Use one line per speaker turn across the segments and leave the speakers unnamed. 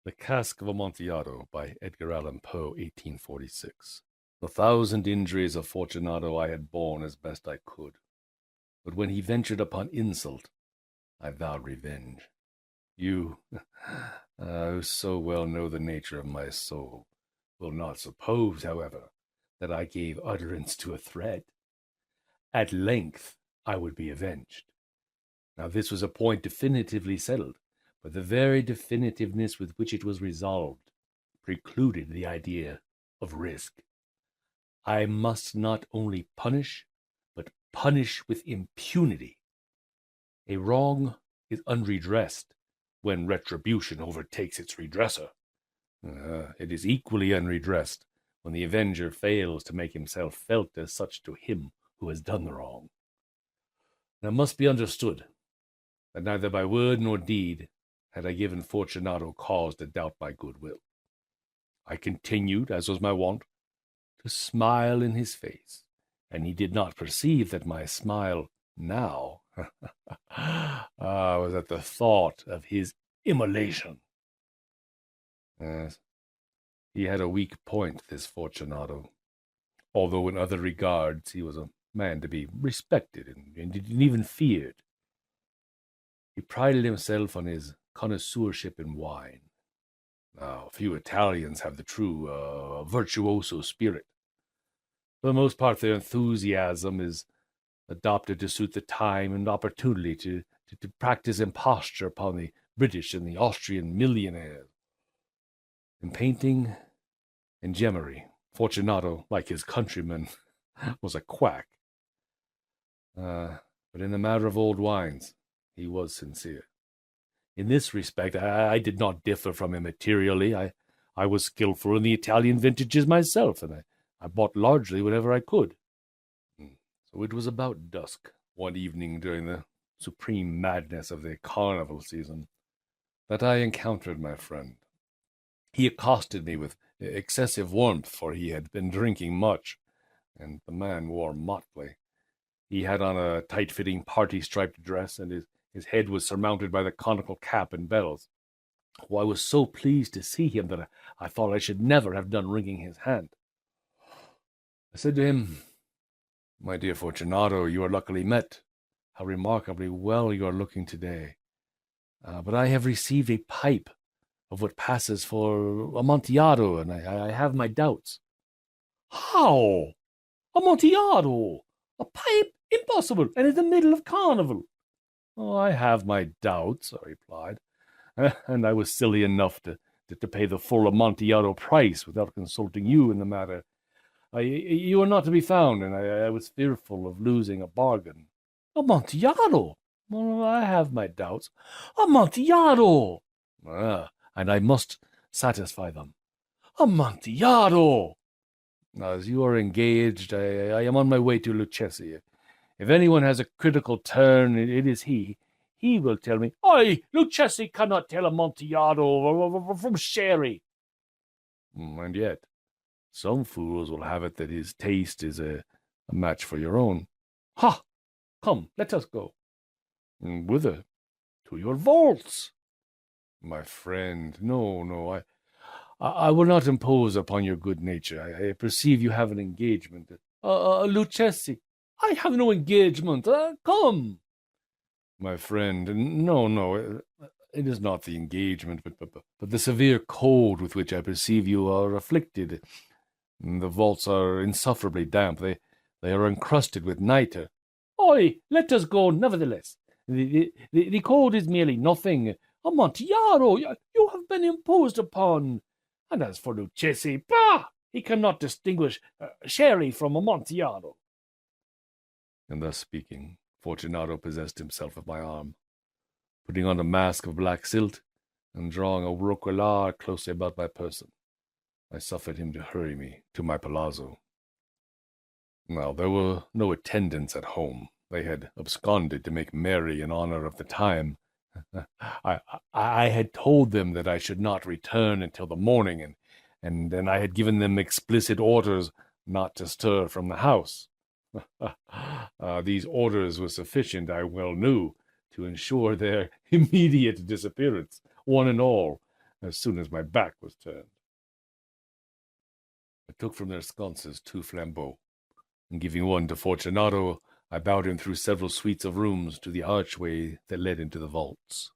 The Cask of Amontillado by Edgar Allan Poe, 1846. The 1,000 injuries of Fortunato I had borne as best I could, but when he ventured upon insult, I vowed revenge. You, who so well know the nature of my soul, will not suppose, however, that I gave utterance to a threat. At length I would be avenged. Now this was a point definitively settled, but the very definitiveness with which it was resolved precluded the idea of risk. I must not only punish, but punish with impunity. A wrong is unredressed when retribution overtakes its redresser. It is equally unredressed when the avenger fails to make himself felt as such to him who has done the wrong. Now it must be understood that neither by word nor deed had I given Fortunato cause to doubt my goodwill. I continued, as was my wont, to smile in his face, and he did not perceive that my smile now was at the thought of his immolation. Yes, he had a weak point, this Fortunato, although in other regards he was a man to be respected and even feared. He prided himself on his connoisseurship in wine. Now, few Italians have the true virtuoso spirit. For the most part, their enthusiasm is adopted to suit the time and opportunity to practice imposture upon the British and the Austrian millionaires. In painting and gemmery, Fortunato, like his countrymen, was a quack. But in the matter of old wines, he was sincere. In this respect, I did not differ from him materially. I was skillful in the Italian vintages myself, and I bought largely whatever I could. So it was about dusk, one evening during the supreme madness of the carnival season, that I encountered my friend. He accosted me with excessive warmth, for he had been drinking much, and the man wore motley. He had on a tight-fitting party-striped dress, and his head was surmounted by the conical cap and bells. Oh, I was so pleased to see him that I thought I should never have done wringing his hand. I said to him, "My dear Fortunato, you are luckily met. How remarkably well you are looking today. But I have received a pipe of what passes for Amontillado, and I have my doubts." "How? Amontillado? A pipe? Impossible, and in the middle of carnival." "Oh, I have my doubts," I replied, "and I was silly enough to pay the full Amontillado price without consulting you in the matter. You are not to be found, and I was fearful of losing a bargain." "Amontillado? Well, I have my doubts." "Amontillado!" "And I must satisfy them." "Amontillado!" "As you are engaged, I am on my way to Lucchesi. If anyone has a critical turn, it is he. He will tell me." "Aye, Lucchesi cannot tell Amontillado from sherry." "And yet, some fools will have it that his taste is a match for your own." "Ha! Come, let us go." "Whither?" "To your vaults." "My friend, no, I will not impose upon your good nature. I perceive you have an engagement." "Lucchesi, I have no engagement. Come." "My friend, no, it is not the engagement, but the severe cold with which I perceive you are afflicted. The vaults are insufferably damp. They are encrusted with nitre." "Aye, let us go, nevertheless. The cold is merely nothing. Amontillado, you have been imposed upon. And as for Lucchesi, bah! He cannot distinguish sherry from Amontillado." And thus speaking, Fortunato possessed himself of my arm. Putting on a mask of black silk, and drawing a roquelaire closely about my person, I suffered him to hurry me to my palazzo. Now, there were no attendants at home. They had absconded to make merry in honor of the time. I had told them that I should not return until the morning, and then I had given them explicit orders not to stir from the house. These orders were sufficient, I well knew, to ensure their immediate disappearance, one and all, as soon as my back was turned. I took from their sconces 2 flambeaux, and giving one to Fortunato, I bowed him through several suites of rooms to the archway that led into the vaults.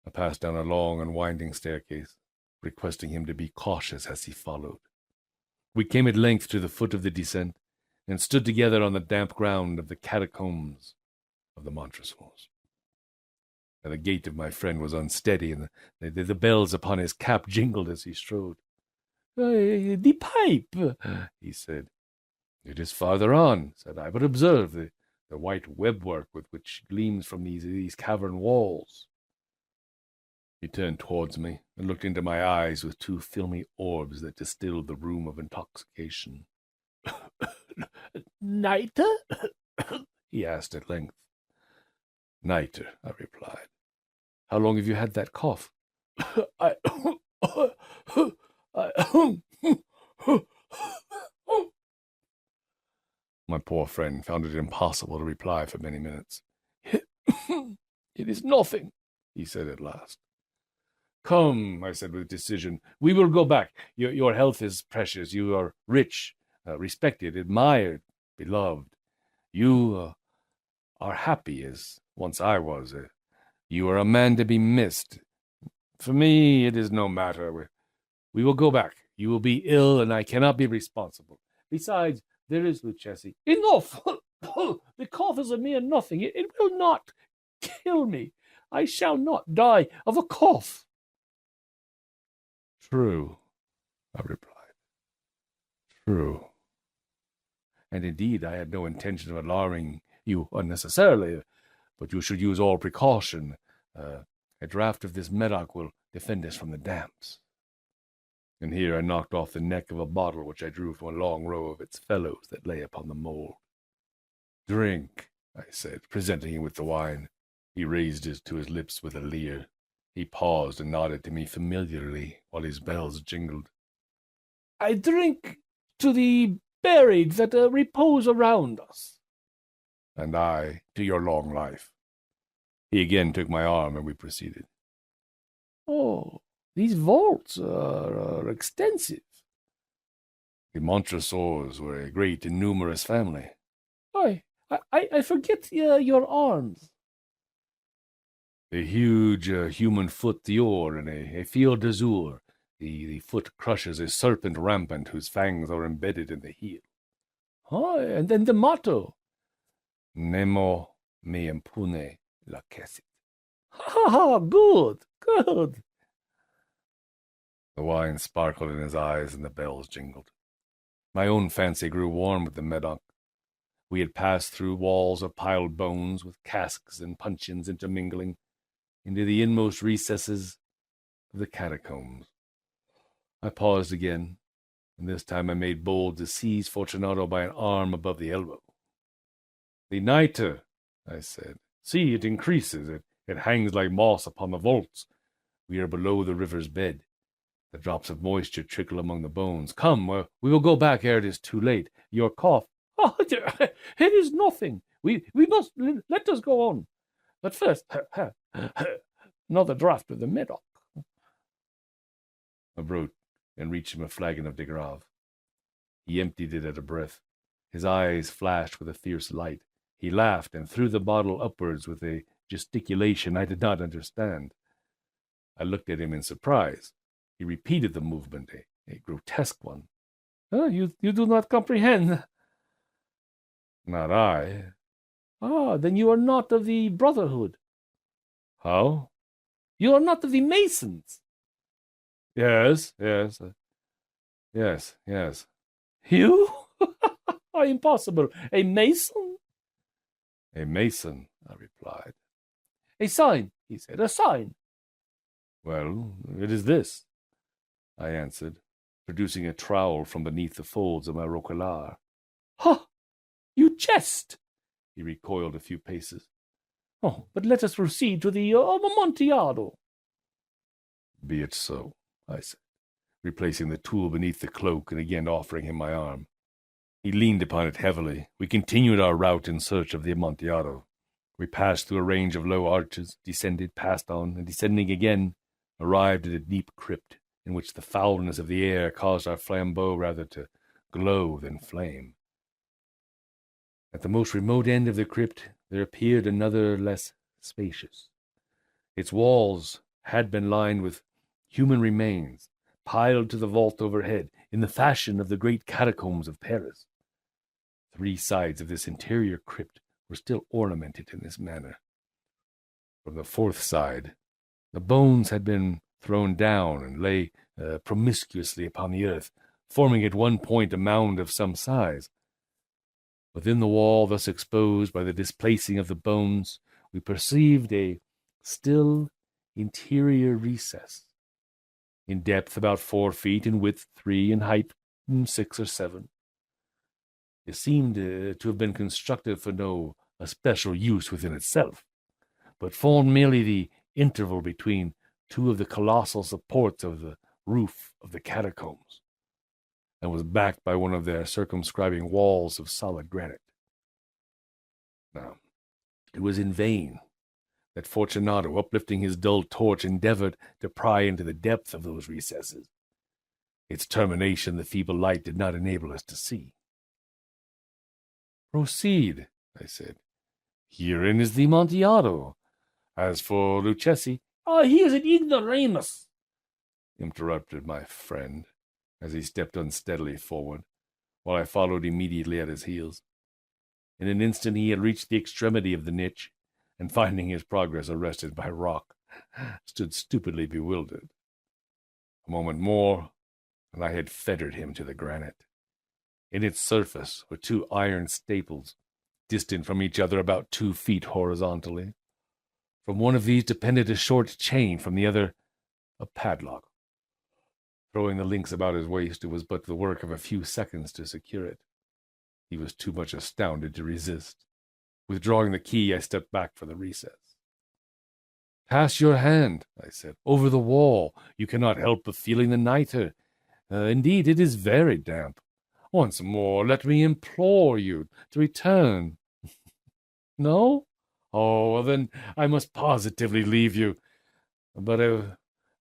I passed down a long and winding staircase, requesting him to be cautious as he followed. We came at length to the foot of the descent, and stood together on the damp ground of the catacombs of the Montresors. The gait of my friend was unsteady, and the bells upon his cap jingled as he strode. "The pipe," he said. "It is farther on," said I, "but observe the white webwork with which gleams from these cavern walls." He turned towards me and looked into my eyes with 2 filmy orbs that distilled the rheum of intoxication. "Nitre?" he asked at length. "Nitre," I replied. "How long have you had that cough?" My poor friend found it impossible to reply for many minutes. "It is nothing," he said at last. "Come," I said with decision, "we will go back. Your health is precious. You are rich, respected, admired, beloved. You are happy as once I was. You are a man to be missed. For me, it is no matter. We will go back. You will be ill, and I cannot be responsible. Besides, there is Lucchesi." "Enough! The cough is a mere nothing. It will not kill me. I shall not die of a cough." "True," I replied. "True. And indeed, I had no intention of alarming you unnecessarily, but you should use all precaution. A draught of this Medoc will defend us from the damps." And here I knocked off the neck of a bottle which I drew from a long row of its fellows that lay upon the mould. "Drink," I said, presenting him with the wine. He raised it to his lips with a leer. He paused and nodded to me familiarly while his bells jingled. "I drink to the buried that repose around us." "And I to your long life." He again took my arm, and we proceeded. "Oh, these vaults are extensive." "The Montresors were a great and numerous family." I forget your arms." "A huge human foot d'or and a field d'azur. The foot crushes a serpent rampant whose fangs are embedded in the heel." "Oh, and then the motto?" "Nemo me impune lacessit." "Ha, good, good." The wine sparkled in his eyes, and the bells jingled. My own fancy grew warm with the Medoc. We had passed through walls of piled bones, with casks and puncheons intermingling, into the inmost recesses of the catacombs. I paused again, and this time I made bold to seize Fortunato by an arm above the elbow. "The nitre," I said. "See, it increases. It hangs like moss upon the vaults. We are below the river's bed. The drops of moisture trickle among the bones. Come, we will go back ere it is too late. Your cough—" "Oh, it is nothing. We must let us go on. But first, another draught of the Medoc." I brought and reached him a flagon of de Grave. He emptied it at a breath. His eyes flashed with a fierce light. He laughed and threw the bottle upwards with a gesticulation I did not understand. I looked at him in surprise. He repeated the movement, a grotesque one. You do not comprehend." "Not I." "Ah, then you are not of the Brotherhood." "How?" "You are not of the Masons." Yes. "You? Impossible. A Mason?" "A Mason," I replied. "A sign," he said, "a sign." "Well, it is this," I answered, producing a trowel from beneath the folds of my roquelaire. "Ha! You jest!" He recoiled a few paces. "Oh, but let us proceed to the Amontillado." "Be it so," I said, replacing the tool beneath the cloak and again offering him my arm. He leaned upon it heavily. We continued our route in search of the Amontillado. We passed through a range of low arches, descended, passed on, and descending again, arrived at a deep crypt in which the foulness of the air caused our flambeau rather to glow than flame. At the most remote end of the crypt there appeared another less spacious. Its walls had been lined with human remains, piled to the vault overhead in the fashion of the great catacombs of Paris. 3 sides of this interior crypt were still ornamented in this manner. From the 4th side, the bones had been thrown down and lay promiscuously upon the earth, forming at one point a mound of some size. Within the wall thus exposed by the displacing of the bones, we perceived a still interior recess, in depth about 4 feet, in width 3, in height 6 or 7. It seemed to have been constructed for no especial use within itself, but formed merely the interval between 2 of the colossal supports of the roof of the catacombs, and was backed by one of their circumscribing walls of solid granite. Now, it was in vain that Fortunato, uplifting his dull torch, endeavored to pry into the depth of those recesses. Its termination the feeble light did not enable us to see. "Proceed," I said. "Herein is the Amontillado. As for Lucchesi—"
he is an ignoramus,"
interrupted my friend, as he stepped unsteadily forward, while I followed immediately at his heels. In an instant he had reached the extremity of the niche, and finding his progress arrested by rock, stood stupidly bewildered. A moment more, and I had fettered him to the granite. In its surface were 2 iron staples, distant from each other about 2 feet horizontally. From one of these depended a short chain, from the other a padlock. Throwing the links about his waist, it was but the work of a few seconds to secure it. He was too much astounded to resist. Withdrawing the key, I stepped back for the recess. "Pass your hand," I said, "over the wall. You cannot help but feeling the nitre. Indeed, it is very damp. Once more, let me implore you to return." "No? Oh, well, then I must positively leave you. But I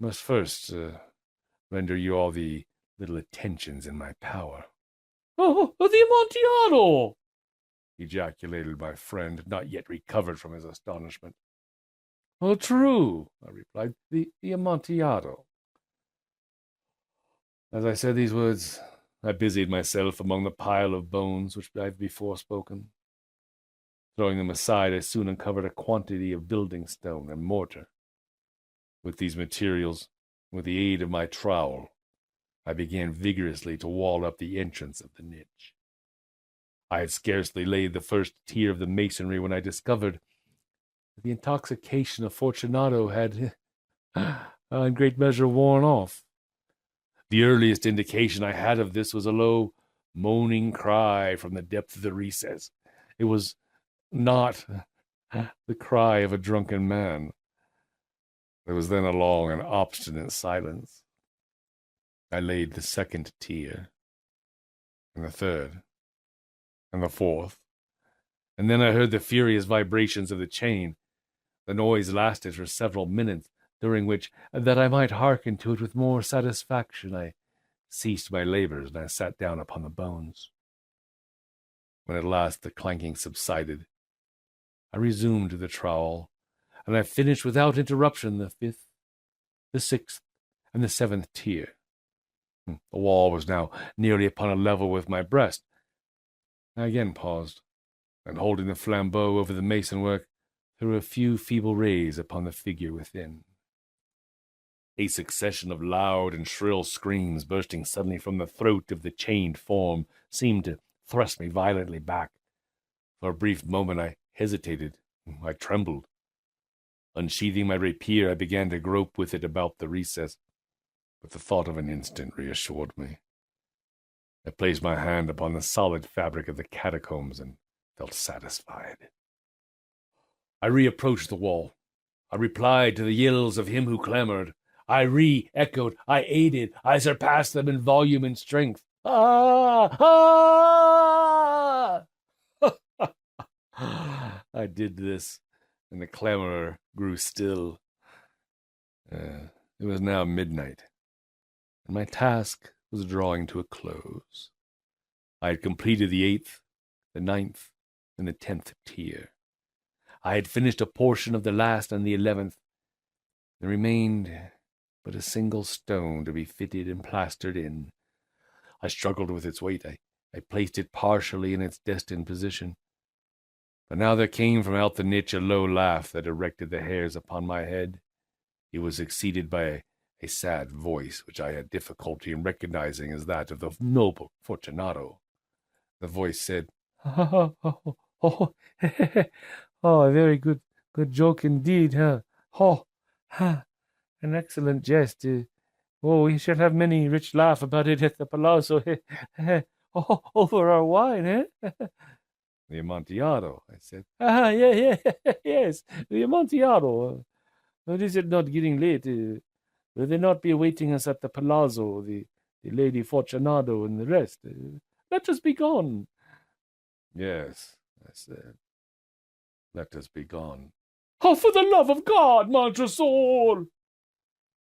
must first render you all the little attentions in my power."
"Oh, the Amontillado!"
ejaculated my friend, not yet recovered from his astonishment. "Oh, true," I replied, the Amontillado." As I said these words, I busied myself among the pile of bones which I have before spoken. Throwing them aside, I soon uncovered a quantity of building stone and mortar. With these materials, with the aid of my trowel, I began vigorously to wall up the entrance of the niche. I had scarcely laid the first tier of the masonry when I discovered that the intoxication of Fortunato had, in great measure, worn off. The earliest indication I had of this was a low, moaning cry from the depth of the recess. It was not the cry of a drunken man. There was then a long and obstinate silence. I laid the 2nd tier, and the 3rd, and the 4th, and then I heard the furious vibrations of the chain. The noise lasted for several minutes, during which, that I might hearken to it with more satisfaction, I ceased my labors, and I sat down upon the bones. When at last the clanking subsided, I resumed the trowel, and I finished without interruption the 5th, the 6th, and the 7th tier. The wall was now nearly upon a level with my breast. I again paused, and holding the flambeau over the mason-work, threw a few feeble rays upon the figure within. A succession of loud and shrill screams bursting suddenly from the throat of the chained form seemed to thrust me violently back. For a brief moment I hesitated. I trembled. Unsheathing my rapier, I began to grope with it about the recess, but the thought of an instant reassured me. I placed my hand upon the solid fabric of the catacombs and felt satisfied. I reapproached the wall. I replied to the yells of him who clamored. I re-echoed, I aided, I surpassed them in volume and strength. Ah! Ah! I did this, and the clamorer grew still. It was now midnight, and my task was drawing to a close. I had completed the 8th, the 9th, and the 10th tier. I had finished a portion of the last and the 11th. There remained but a single stone to be fitted and plastered in. I struggled with its weight. I placed it partially in its destined position. But now there came from out the niche a low laugh that erected the hairs upon my head. It was succeeded by a sad voice, which I had difficulty in recognizing as that of the noble Fortunato. The voice said, oh, a very good joke indeed, huh? Oh, an excellent jest. We shall have many rich laugh about it at the palazzo. Over our wine, eh? The Amontillado, I said.
Yes, the Amontillado. But is it not getting late? Will they not be awaiting us at the palazzo, the Lady Fortunato and the rest? Let us be gone.
Yes, I said. Let us be gone.
Oh, for the love of God, Montresor!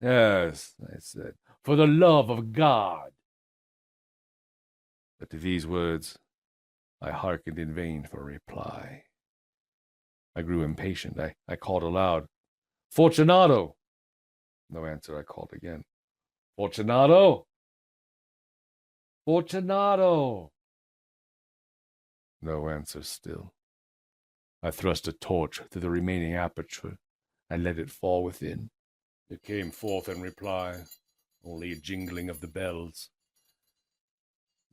Yes, I said, for the love of God. But to these words, I hearkened in vain for a reply. I grew impatient. I called aloud, Fortunato! No answer. I called again, Fortunato! Fortunato! No answer still. I thrust a torch through the remaining aperture and let it fall within. It came forth in reply, only a jingling of the bells.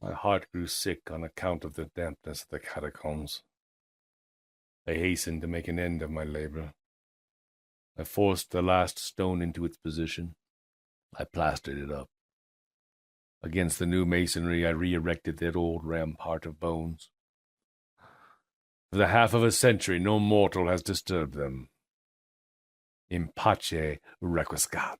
My heart grew sick on account of the dampness of the catacombs. I hastened to make an end of my labor. I forced the last stone into its position. I plastered it up. Against the new masonry, I re-erected that old rampart of bones. For the half of a century, no mortal has disturbed them. In pace requiescat.